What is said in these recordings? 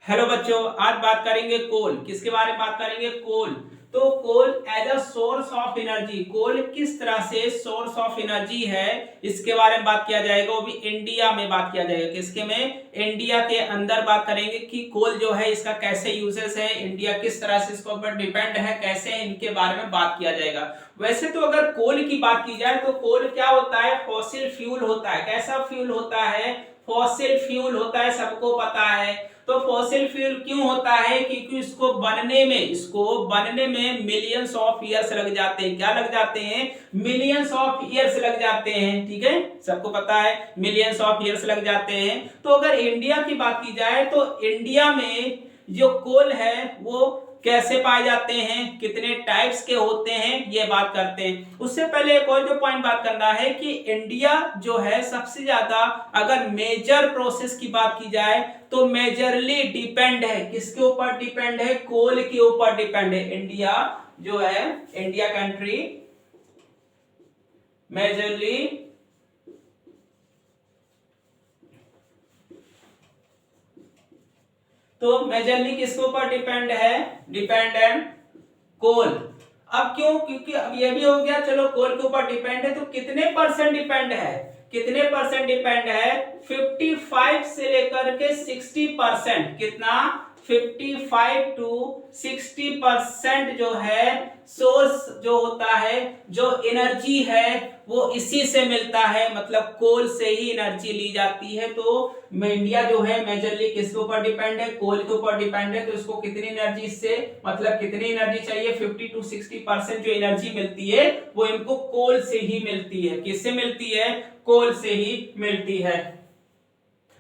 Hello बच्चों, आज बात करेंगे कोल। किसके बारे में बात करेंगे? कोल। तो coal as a source of energy, coal किस तरह से सोर्स ऑफ एनर्जी है, इसके बारे में बात किया जाएगा। वो भी इंडिया में बात किया जाएगा। किसके में? इंडिया के अंदर बात करेंगे कि कोल जो है इसका कैसे यूजेस है, इंडिया किस तरह से इसके ऊपर डिपेंड है, कैसे इनके बारे में बात किया जाएगा। वैसे तो अगर कोल की बात की जाए तो कोल क्या होता है? फॉसिल फ्यूल होता है। कैसा फ्यूल होता है? फॉसिल फ्यूल होता है, सबको पता है। तो फॉसिल फ्यूल क्यों होता है? क्योंकि इसको बनने में मिलियंस ऑफ ईयर्स लग जाते हैं। क्या लग जाते हैं? मिलियंस ऑफ ईयर्स लग जाते हैं। ठीक है, सबको पता है मिलियंस ऑफ ईयर्स लग जाते हैं। तो अगर इंडिया की बात की जाए तो इंडिया में जो कोल है वो कैसे पाए जाते हैं, कितने टाइप्स के होते हैं, ये बात करते हैं। उससे पहले एक और जो पॉइंट बात करना है कि इंडिया जो है सबसे ज्यादा, अगर मेजर प्रोसेस की बात की जाए तो मेजरली डिपेंड है। किसके ऊपर डिपेंड है? कोल के ऊपर डिपेंड है। इंडिया जो है, इंडिया कंट्री मेजरली तो मेजरली किसके ऊपर डिपेंड है? डिपेंडेंट कोल। अब क्यों? क्योंकि अब ये भी हो गया, चलो कोल के ऊपर डिपेंड है तो कितने परसेंट डिपेंड है? कितने परसेंट डिपेंड है? 55 से लेकर के 60%। कितना? 55 टू 60% जो है सोर्स जो होता है, जो एनर्जी है वो इसी से मिलता है। मतलब कोल से ही एनर्जी ली जाती है। तो इंडिया जो है मेजरली किसके ऊपर डिपेंड है? कोल के ऊपर डिपेंड है। तो इसको कितनी एनर्जी से, मतलब कितनी एनर्जी चाहिए? 50 टू 60% जो एनर्जी मिलती है वो इनको कोल से ही मिलती है। किससे मिलती है? कोल से ही मिलती है।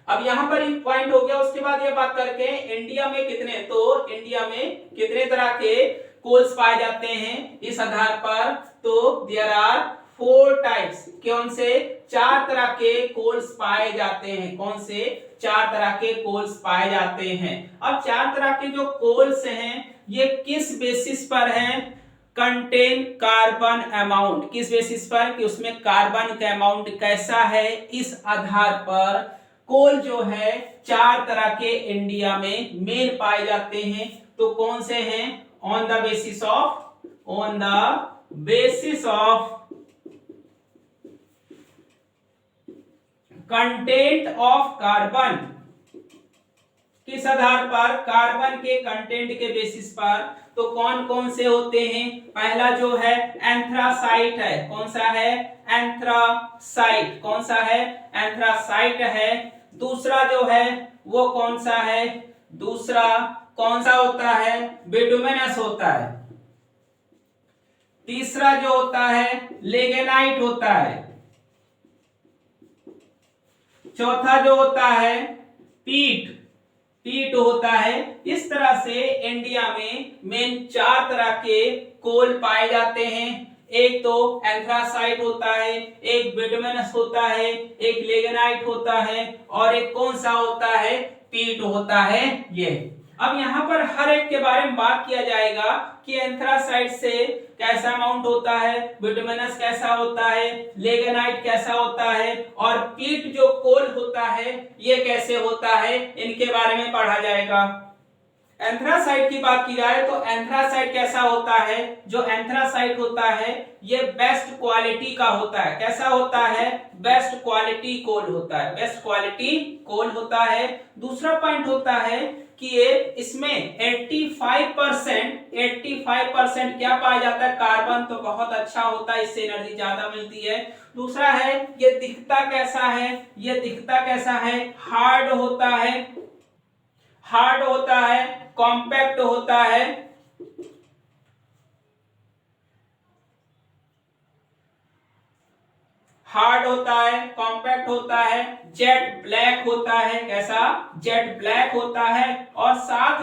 अब यहां पर एक पॉइंट हो गया। उसके बाद ये बात करके इंडिया में कितने, तो इंडिया में कितने तरह के कोल्स पाए जाते हैं इस आधार पर? तो देयर आर 4 टाइप्स। कौन से? 4 तरह के कोल्स पाए जाते हैं। कौन से? 4 तरह के कोल्स पाए जाते हैं। अब 4 तरह के जो कोल्स हैं ये किस बेसिस पर हैं? Contain carbon amount. किस बेसिस पर? कि उसमें कार्बन का अमाउंट कैसा है, इस आधार पर कोल जो है 4 तरह के इंडिया में मेन पाए जाते हैं। तो कौन से हैं? On the basis of content of carbon. किस आधार पर? कार्बन के कंटेंट के बेसिस पर। तो कौन कौन से होते हैं? पहला जो है एंथ्रासाइट है। कौन सा है? एंथ्रासाइट। कौन सा है? एंथ्रासाइट है। दूसरा जो है वो कौन सा है? दूसरा कौन सा होता है? बिटुमिनस होता है। तीसरा जो होता है लेगेनाइट होता है। चौथा जो होता है पीट होता है। इस तरह से इंडिया में मेन 4 तरह के कोल पाए जाते हैं। एक तो एंथ्रासाइट होता है, एक बिटुमिनस होता है, एक लेगेनाइट होता है और एक कौन सा होता है? पीट होता है। ये अब यहाँ पर हर एक के बारे में बात किया जाएगा कि एंथ्रासाइट से कैसा अमाउंट होता है, बिटुमिनस कैसा होता है, लेगेनाइट कैसा होता है और पीट जो कोल होता है ये कैसे होता है, इनके बारे में पढ़ा जाएगा। एंथ्रासाइट की बात की जाए तो एंथ्रासाइट कैसा होता है? जो एंथ्रासाइट होता है ये बेस्ट क्वालिटी का होता है। कैसा होता है? बेस्ट क्वालिटी कोल होता है। बेस्ट क्वालिटी कोल होता है। दूसरा पॉइंट होता है कि ये इसमें 85% क्या पाया जाता है? कार्बन। तो बहुत अच्छा होता है, इससे एनर्जी ज्यादा मिलती है। दूसरा है ये दिखता कैसा है? ये दिखता कैसा है? हार्ड होता है। हार्ड होता है, कॉम्पैक्ट होता है। हार्ड होता है, कॉम्पैक्ट होता है, जेट ब्लैक होता है। कैसा? जेट ब्लैक होता है। और साथ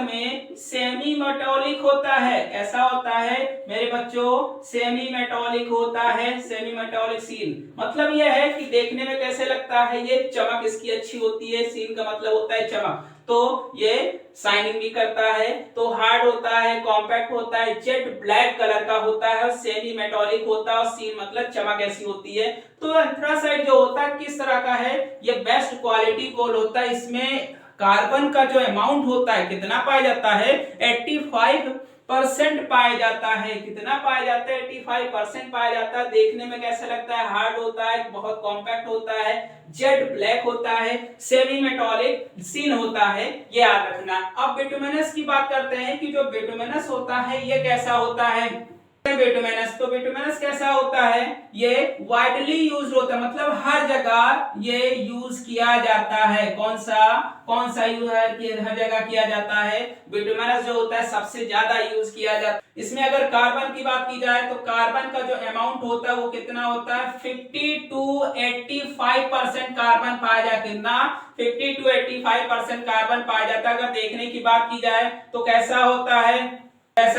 में सेमी मेटालिक होता है। कैसा होता है मेरे बच्चों? सेमी मेटालिक होता है। सेमी मेटालिक सील मतलब यह है कि देखने में कैसे लगता है? ये चमक इसकी अच्छी होती है। सील का मतलब होता है चमक। तो ये शाइनिंग भी करता है, तो हार्ड होता है, कॉम्पैक्ट होता है, जेट ब्लैक कलर का होता है और सेमी मेटालिक होता है और सीन मतलब चमक ऐसी होती है। तो एंथ्रासाइट जो होता है किस तरह का है, ये बेस्ट क्वालिटी कोल होता है। इसमें कार्बन का जो अमाउंट होता है कितना पाया जाता है, 85% पाया जाता है। कितना पाया जाता है, 85% पाया जाता है। देखने में कैसा लगता है, हार्ड होता है, बहुत कॉम्पैक्ट होता है, जेट ब्लैक होता है, सेमी मेटालिक सीन होता है, ये याद रखना। अब बिटुमिनस की बात करते हैं कि जो बिटुमिनस होता है ये कैसा होता है। बिटुमिनस, तो बिटुमिनस कैसा होता है, ये वाइडली यूज होता है, मतलब हर जगह ये यूज किया जाता है। कौन सा यूज हर जगह किया जाता है, बिटुमिनस जो होता है सबसे ज्यादा यूज किया जाता है। इसमें अगर कार्बन की बात की जाए तो कार्बन का जो अमाउंट होता है वो कितना होता है, 50 to 85% कार्बन पाया जाता है। कितना, 50 to 85% कार्बन पाया जाता है। अगर देखने की बात की जाए तो कैसा होता है, डेंस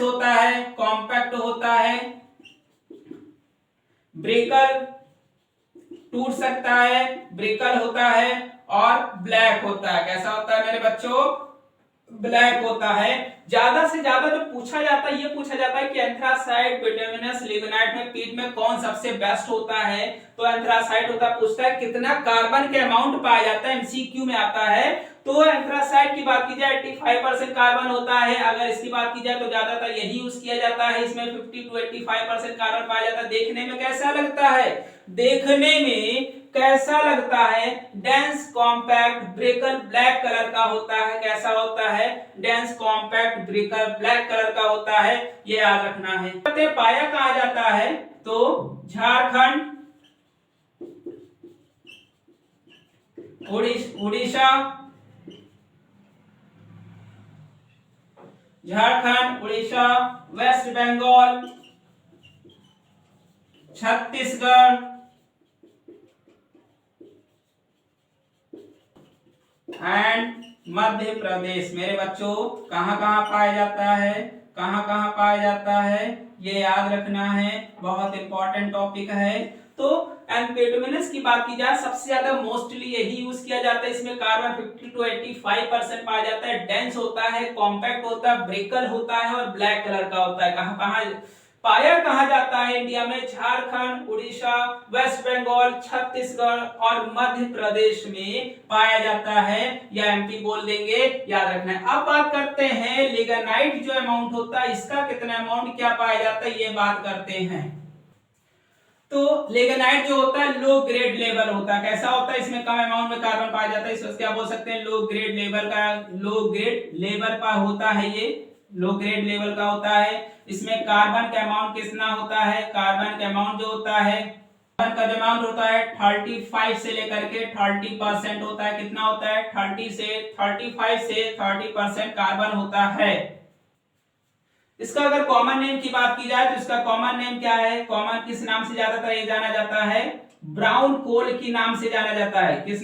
होता है, कॉम्पैक्ट होता है, ब्रिकल, टूट सकता है, ब्रिकल होता है और ब्लैक होता है। कैसा होता है मेरे बच्चों, ब्लैक होता है। ज्यादा से ज्यादा जो पूछा जाता है ये पूछा जाता है कि एंथ्रासाइट, बिटुमिनस, लिग्नाइट में पीट में कौन सबसे बेस्ट होता है, तो एंथ्रासाइट होता है। पूछता है कितना कार्बन के अमाउंट पाया जाता है, एमसीक्यू में आता है। तो एंथ्रासाइट की बात की जाए 85% कार्बन होता है। अगर इसकी बात की जाए तो ज्यादातर यही यूज किया जाता है। इसमें 50 to 85% कार्बन पाया जाता है। देखने में कैसा लगता है, डेंस कॉम्पैक्ट ब्रिकल ब्लैक कलर का होता है। कैसा होता है, डेंस कॉम्पैक्ट ब्रिकल ब्लैक कलर का होता है, ये याद रखना है। पाया कहा जाता है, तो झारखंड, उड़ीसा, वेस्ट बंगाल, छत्तीसगढ़ एंड मध्य प्रदेश। मेरे बच्चों कहां पाया जाता है, ये याद रखना है, बहुत इंपॉर्टेंट टॉपिक है। तो बिटुमिनस की बात की जाए सबसे ज्यादा मोस्टली यही यूज किया जाता है। इसमें कार्बन 50 to 85% पाया जाता है, डेंस होता है, कॉम्पैक्ट होता है, ब्रिकल होता है और ब्लैक कलर का होता है। पाया कहा जाता है इंडिया में, झारखंड, उड़ीसा, वेस्ट बंगाल, छत्तीसगढ़ और मध्य प्रदेश में पाया जाता है, या एमपी बोल देंगे, याद रखना है। अब बात करते हैं लिग्नाइट जो अमाउंट होता है इसका कितना अमाउंट क्या पाया जाता है, ये बात करते हैं। तो लिग्नाइट जो होता है लो ग्रेड लेवल होता है। कैसा होता है, इसमें कम अमाउंट में कार्बन पाया जाता है, इसको क्या बोल सकते हैं, लो ग्रेड लेवल का होता है। ये लो ग्रेड लेवल का होता है। इसमें कार्बन का अमाउंट कितना होता है, कार्बन का अमाउंट जो होता है, कार्बन का जो अमाउंट होता है 35 से लेकर के 30% होता है। कितना होता है, 35 से 30% कार्बन होता है। इसका अगर कॉमन नेम की बात की जाए तो इसका कॉमन नेम क्या है, कॉमन किस नाम से ज्यादातर ये जाना जाता है, ब्राउन कोल की नाम से जाना जाता है। किस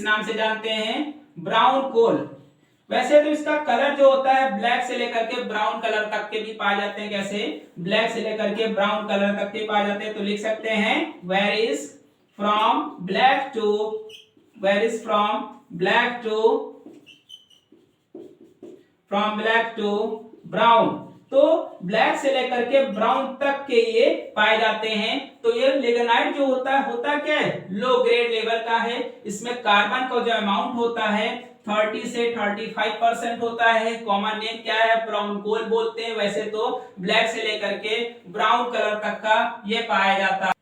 नाम से जानते हैं, ब्राउन कोल। वैसे तो इसका कलर जो होता है ब्लैक से लेकर के ब्राउन कलर तक के भी पाए जाते हैं। कैसे, ब्लैक से लेकर के ब्राउन कलर तक के पाए जाते हैं। तो लिख सकते हैं varies from black to brown. तो ब्लैक से लेकर के ब्राउन तक के ये पाए जाते हैं। तो ये लिग्नाइट जो होता क्या है, लो ग्रेड लेवल का है। इसमें कार्बन का जो अमाउंट होता है 30 से 35% होता है। कॉमन नेम क्या है, ब्राउन कोल बोलते हैं। वैसे तो ब्लैक से लेकर के ब्राउन कलर तक का ये पाया जाता है।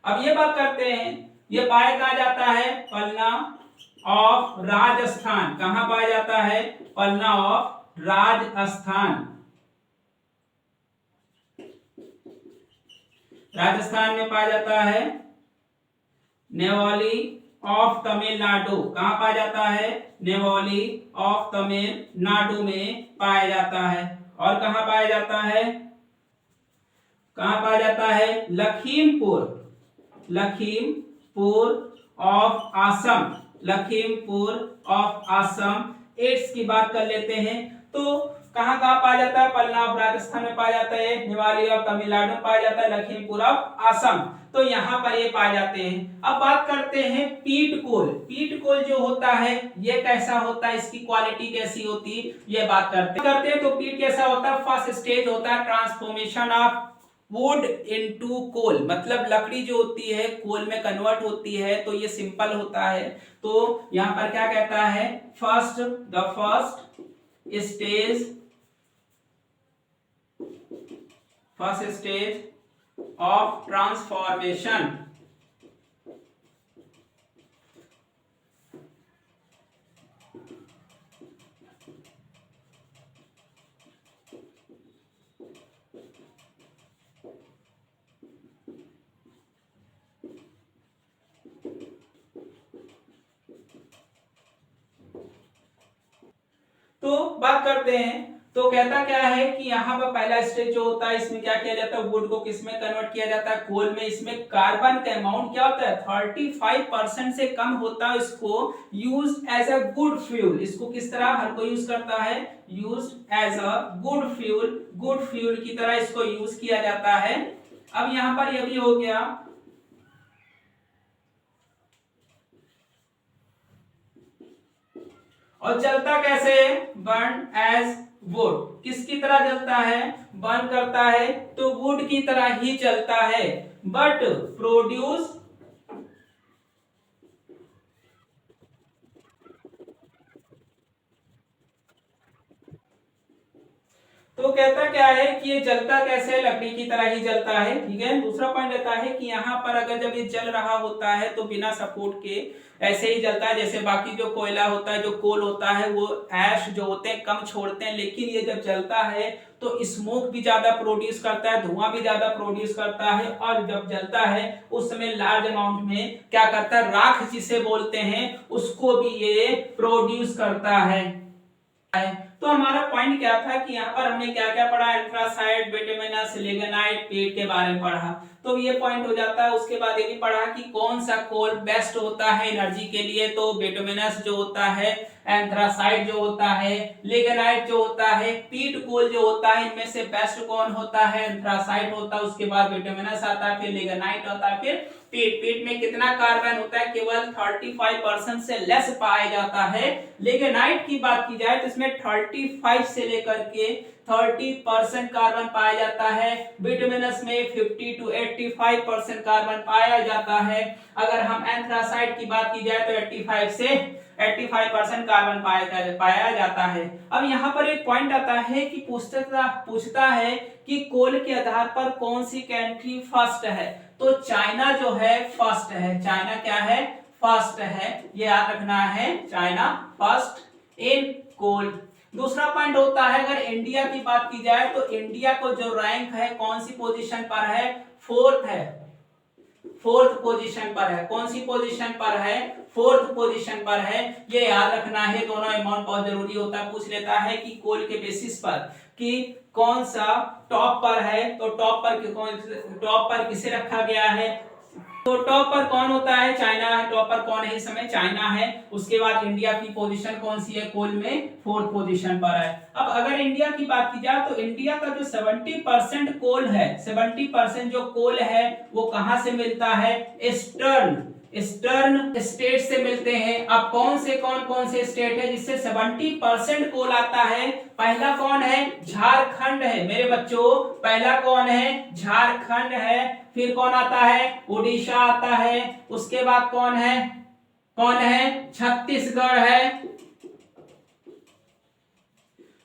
अब ये बात करते हैं, ये पाया कहा जाता है पलना ऑफ राजस्थान। कहां पाया जाता है, पलना ऑफ राजस्थान में पाया जाता है। नेवाली ऑफ तमिलनाडु, कहां पाया जाता है, नेवाली ऑफ तमिलनाडु में पाया जाता है। और कहां पाया जाता है, लखीमपुर ऑफ आसम। एड्स की बात कर लेते हैं। तो कहाँ कहाँ पाया जाता है, पलना ऑफ राजस्थान में पाया जाता है, निवाली ऑफ तमिलनाडु में पाया जाता है, लखीमपुर ऑफ असम, तो यहाँ पर ये पाए जाते हैं। अब बात करते हैं पीट कोल। पीट कोल जो होता है ये कैसा होता है, इसकी क्वालिटी कैसी होती है, ये बात करते हैं। तो पीट कैसा होता है, फर्स्ट स्टेज होता है transformation of wood into coal, मतलब लकड़ी जो होती है कोल में कन्वर्ट होती है, तो ये सिंपल होता है। तो यहाँ पर क्या कहता है, the first stage of transformation तो बात करते हैं। तो कहता क्या है कि यहाँ पर पहला स्टेज जो होता है इसमें क्या किया जाता है, वुड को किस में कन्वर्ट किया जाता है, कोल में। इसमें कार्बन का अमाउंट क्या होता है, 35% से कम होता है। इसको use as a good fuel, इसको किस तरह हर कोई यूज करता है, use as a good fuel की तरह इसको यूज किया जाता है। अब यहाँ पर यह भी हो गया। और जलता कैसे, बर्न एज वुड, किसकी तरह जलता है, बर्न करता है तो वुड की तरह ही जलता है, बट प्रोड्यूस तो कहता क्या है कि ये जलता कैसे है, लकड़ी की तरह ही जलता है। ठीक है, दूसरा पॉइंट रहता है कि यहाँ पर अगर जब ये जल रहा होता है तो बिना सपोर्ट के ऐसे ही जलता है, जैसे बाकी जो कोयला होता है, जो कोल होता है, वो ऐश जो होते हैं कम छोड़ते हैं, लेकिन ये जब जलता है तो स्मोक भी ज्यादा प्रोड्यूस करता है, धुआं भी ज्यादा प्रोड्यूस करता है, और जब जलता है उस समय लार्ज अमाउंट में क्या करता है, राख जिसे बोलते हैं उसको भी ये प्रोड्यूस करता है। तो हमारा पॉइंट क्या था कि यहाँ पर हमने क्या क्या पढ़ा, एंथ्रासाइट, बिटुमिनस, लिग्नाइट, पीट के बारे में पढ़ा, तो ये पॉइंट हो जाता है। उसके बाद ये भी पढ़ा कि कौन सा कोल बेस्ट होता है एनर्जी के लिए, तो बिटुमिनस जो होता है, एंथ्रासाइट जो होता है, लिग्नाइट जो होता है, पीट कोल जो होता है, इनमें से बेस्ट कौन होता है, एंथ्रासाइट होता है, उसके बाद बिटुमिनस आता है, फिर लिग्नाइट होता है, फिर पीट में कितना कार्बन होता है, केवल 35% से लेस पाया जाता है। लिग्नाइट की बात की जाए तो इसमें 35 से लेकर के 30% कार्बन पाया जाता है। बिटुमिनस में 50 to 85% कार्बन पाया जाता है। अगर हम एंथ्रासाइट की बात की जाए तो 85 से 85% कार्बन पाया जाता है। अब यहाँ पर एक पॉइंट आता है कि पूछता है कि कोल के आधार पर कौन सी कंट्री फर्स्ट है, तो चाइना जो है फर्स्ट है। चाइना क्या है, फर्स्ट है, ये याद रखना है, चाइना फर्स्ट इन कोल। दूसरा पॉइंट होता है अगर इंडिया की बात की जाए तो इंडिया को जो रैंक है कौन सी पोजीशन पर है, फोर्थ पोजीशन पर है। कौन सी पोजीशन पर है, फोर्थ पोजीशन पर है, ये याद रखना है। दोनों अमाउंट बहुत जरूरी होता है, पूछ लेता है कि कोल के बेसिस पर कि कौन सा टॉप पर है, तो टॉप पर किसे रखा गया है, तो टॉप पर कौन होता है, चाइना है। टॉप पर कौन है इस समय, चाइना है। उसके बाद इंडिया की पोजीशन कौन सी है, कोल में फोर्थ पोजीशन पर है। अब अगर इंडिया की बात की जाए तो इंडिया का जो 70% कोल है, 70% जो कोल है वो कहां से मिलता है, ईस्टर्न स्टेट से मिलते हैं। अब कौन से स्टेट है जिससे 70% कोल आता है, पहला कौन है, झारखंड है मेरे बच्चों, पहला कौन है, झारखंड है। फिर कौन आता है, उड़ीसा आता है। उसके बाद कौन है, छत्तीसगढ़ है।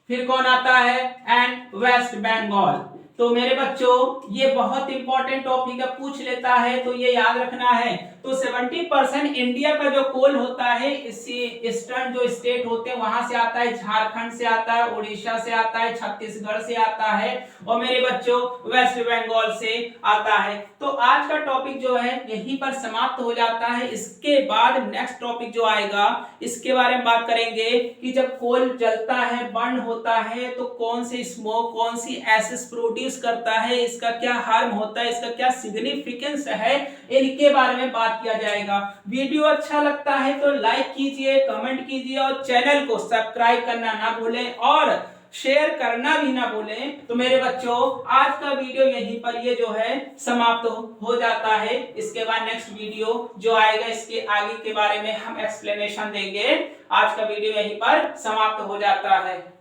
फिर कौन आता है, एंड वेस्ट बंगाल। तो मेरे बच्चों ये बहुत इंपॉर्टेंट टॉपिक है, पूछ लेता है तो ये याद रखना है। तो 70% इंडिया का जो कोल होता है इसी ईस्टर्न जो स्टेट होते हैं वहां से आता है, झारखंड से आता है, उड़ीसा से आता है, छत्तीसगढ़ से आता है, और मेरे बच्चों वेस्ट बंगाल से आता है। तो आज का टॉपिक जो है यहीं पर समाप्त हो जाता है। इसके बाद नेक्स्ट टॉपिक जो आएगा इसके बारे में बात करेंगे कि जब कोल जलता है, बर्न होता है, तो कौन सी स्मोक, कौन सी एसिड्स प्रोड्यूस करता है, इसका क्या हार्म होता है, इसका क्या सिग्निफिकेंस है, इनके बारे में बात किया जाएगा। वीडियो अच्छा लगता है तो लाइक कीजिए, कमेंट कीजिए और चैनल को सब्सक्राइब करना ना भूलें, और शेयर करना भी ना भूलें। तो मेरे बच्चों आज का वीडियो यहीं पर ये जो है समाप्त हो जाता है। इसके बाद नेक्स्ट वीडियो जो आएगा इसके आगे के बारे में हम एक्सप्लेनेशन देंगे। आज का वीडियो यहीं पर समाप्त हो जाता है।